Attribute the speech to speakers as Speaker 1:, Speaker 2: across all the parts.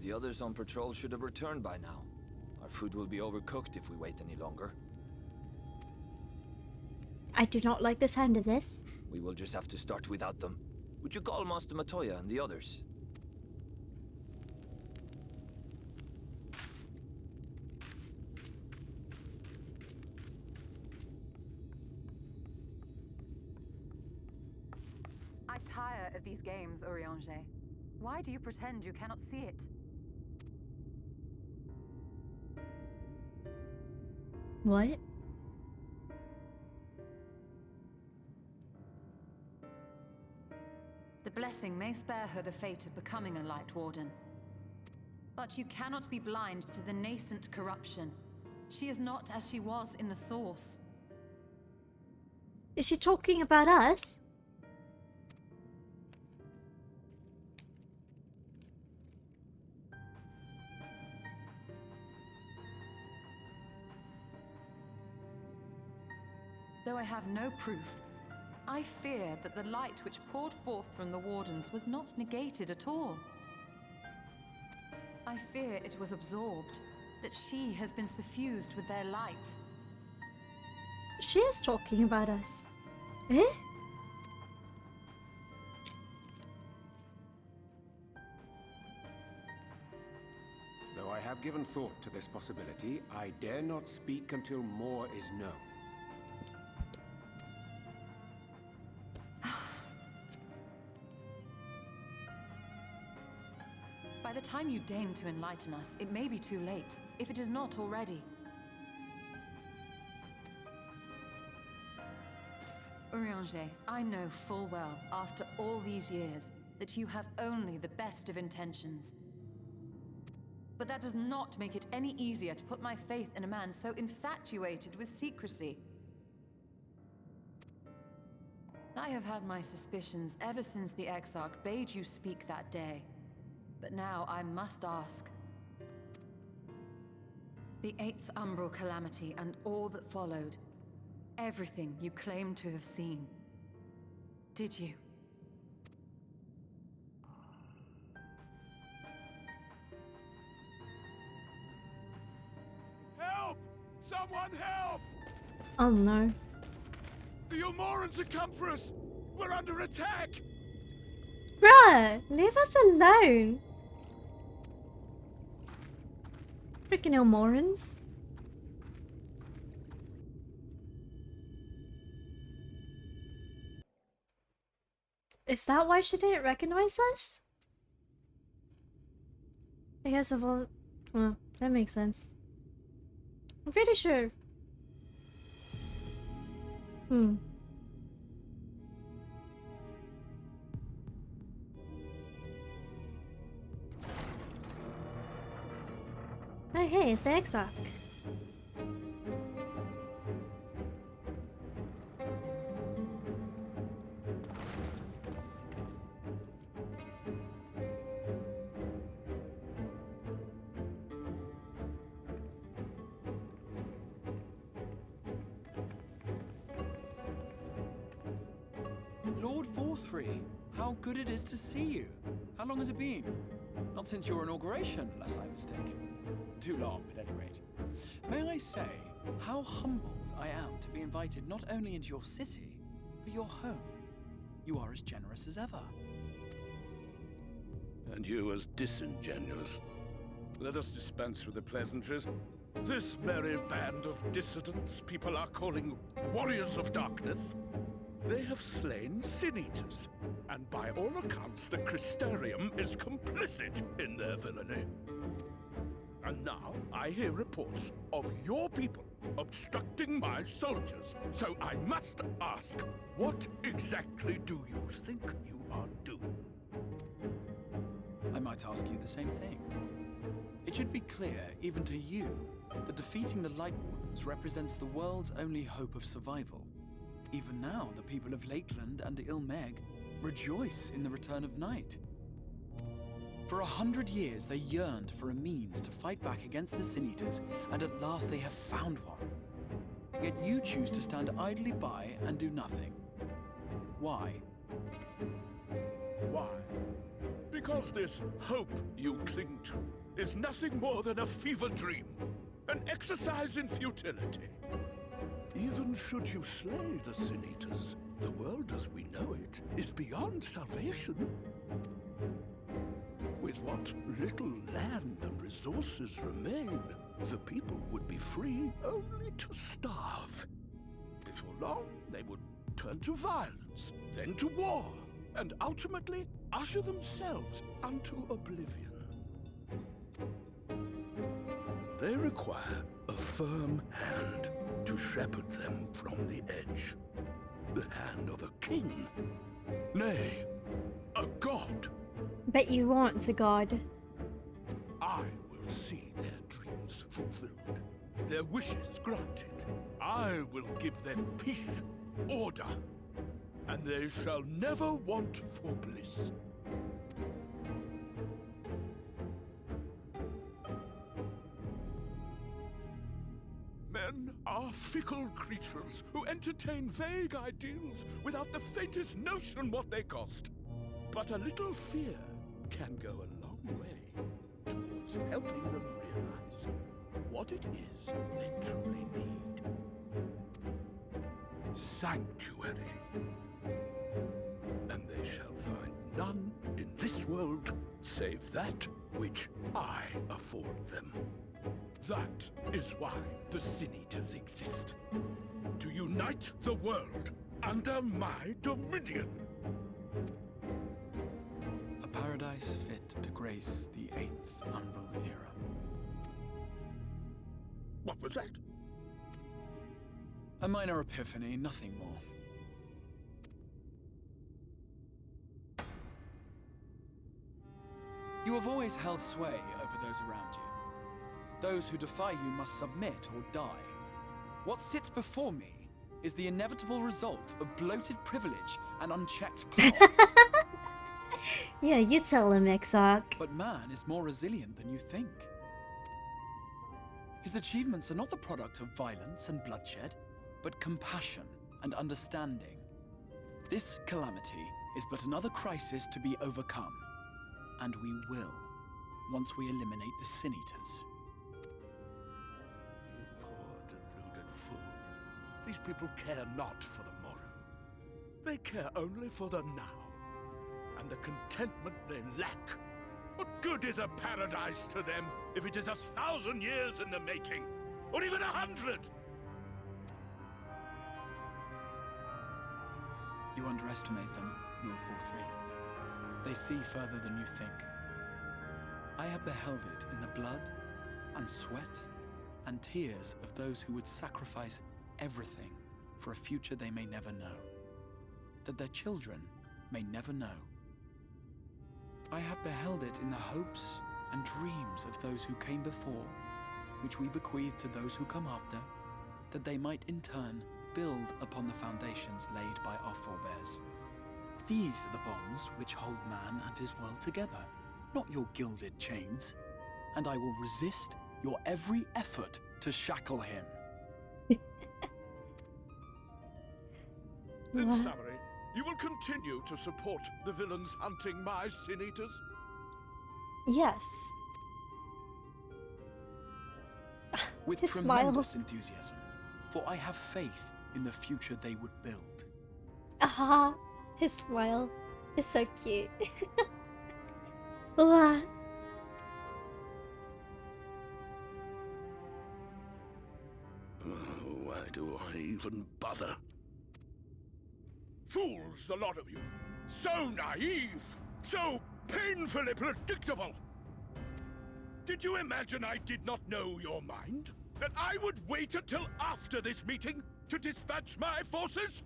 Speaker 1: The others on patrol should have returned by now. Our food will be overcooked if we wait any longer.
Speaker 2: I do not like the sound of this.
Speaker 1: We will just have to start without them. Would you call Master Matoya and the others?
Speaker 3: I tire of these games, Urianger. Why do you pretend you cannot see it?
Speaker 2: What?
Speaker 3: The blessing may spare her the fate of becoming a Light Warden. But you cannot be blind to the nascent corruption. She is not as she was in the source.
Speaker 2: Is she talking about us?
Speaker 3: Though I have no proof, I fear that the light which poured forth from the Wardens was not negated at all. I fear it was absorbed, that she has been suffused with their light.
Speaker 2: She is talking about us. Eh?
Speaker 4: Though I have given thought to this possibility, I dare not speak until more is known.
Speaker 3: By the time you deign to enlighten us, it may be too late, if it is not already. Urianger, I know full well, after all these years, that you have only the best of intentions. But that does not make it any easier to put my faith in a man so infatuated with secrecy. I have had my suspicions ever since the Exarch bade you speak that day. But now I must ask. The 8th Umbral Calamity and all that followed. Everything you claim to have seen. Did you?
Speaker 5: Help! Someone help!
Speaker 2: Oh no.
Speaker 5: The Almorans have come for us! We're under attack!
Speaker 2: Bruh, leave us alone. Freaking Almorans. Is that why she didn't recognize us? I guess of all... Well, that makes sense. I'm pretty sure. Oh, hey, it's the Exarch.
Speaker 6: Lord Vautry, how good it is to see you. How long has it been? Not since your inauguration, unless I'm mistaken. Too long, at any rate. May I say how humbled I am to be invited not only into your city, but your home. You are as generous as ever.
Speaker 5: And you as disingenuous. Let us dispense with the pleasantries. This merry band of dissidents people are calling warriors of darkness. They have slain sin-eaters, and by all accounts the Crystarium is complicit in their villainy. And now I hear reports of your people obstructing my soldiers, so I must ask, what exactly do you think you are doing?
Speaker 6: I might ask you the same thing. It should be clear, even to you, that defeating the Light Wardens represents the world's only hope of survival. Even now, the people of Lakeland and Ilmeg rejoice in the return of night. For 100 years, they yearned for a means to fight back against the Sin-Eaters, and at last they have found one. Yet you choose to stand idly by and do nothing. Why?
Speaker 5: Why? because this hope you cling to is nothing more than a fever dream, an exercise in futility. Even should you slay the Sin Eaters, the world as we know it is beyond salvation. With what little land and resources remain, the people would be free only to starve. Before long, they would turn to violence, then to war, and ultimately usher themselves unto oblivion. They require a firm hand to shepherd them from the edge. The hand of a king. Nay, a god.
Speaker 2: Bet you want a god.
Speaker 5: I will see their dreams fulfilled, their wishes granted. I will give them peace, order, and they shall never want for bliss. Men are fickle creatures who entertain vague ideals without the faintest notion what they cost. But a little fear can go a long way towards helping them realize what it is they truly need. Sanctuary. And they shall find none in this world save that which I afford them. That is why the Sin Eaters exist. To unite the world under my dominion.
Speaker 6: A paradise fit to grace the 8th Umbral era.
Speaker 5: What was that?
Speaker 6: A minor epiphany, nothing more. You have always held sway over those around you. Those who defy you must submit or die. What sits before me is the inevitable result of bloated privilege and unchecked power.
Speaker 2: Yeah, you tell him, Exarch.
Speaker 6: But man is more resilient than you think. His achievements are not the product of violence and bloodshed, but compassion and understanding. This calamity is but another crisis to be overcome. And we will, once we eliminate the Sin Eaters.
Speaker 5: You poor deluded fool. These people care not for the morrow. They care only for the now. And the contentment they lack. What good is a paradise to them if it is 1,000 years in the making? Or even 100?
Speaker 6: You underestimate them, Lord Vautry. They see further than you think. I have beheld it in the blood and sweat and tears of those who would sacrifice everything for a future they may never know, that their children may never know. I have beheld it in the hopes and dreams of those who came before, which we bequeath to those who come after, that they might in turn build upon the foundations laid by our forebears. These are the bonds which hold man and his world together, not your gilded chains, and I will resist your every effort to shackle him.
Speaker 5: In summary, you will continue to support the villains hunting my Sin Eaters?
Speaker 2: Yes.
Speaker 6: With
Speaker 2: His
Speaker 6: tremendous enthusiasm, for I have faith in the future they would build.
Speaker 2: Aha, his smile is so cute. Wow.
Speaker 5: Why do I even bother? Fools, the lot of you! So naive! So painfully predictable! Did you imagine I did not know your mind? That I would wait until after this meeting to dispatch my forces?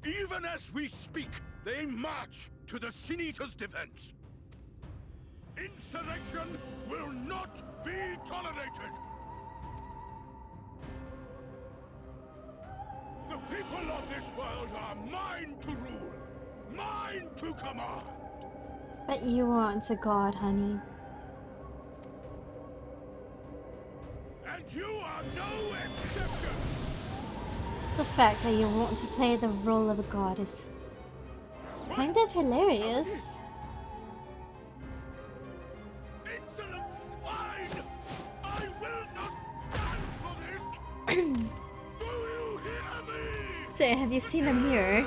Speaker 5: Even as we speak, they march to the Sin Eaters' defense. Insurrection will not be tolerated! The people of this world are mine to rule, mine to command.
Speaker 2: But you want a god, honey.
Speaker 5: And you are no exception.
Speaker 2: The fact that you want to play the role of a god is kind of hilarious.
Speaker 5: insolent swine! I will not stand for this! Do you hear me?
Speaker 2: Sir, have you seen a mirror?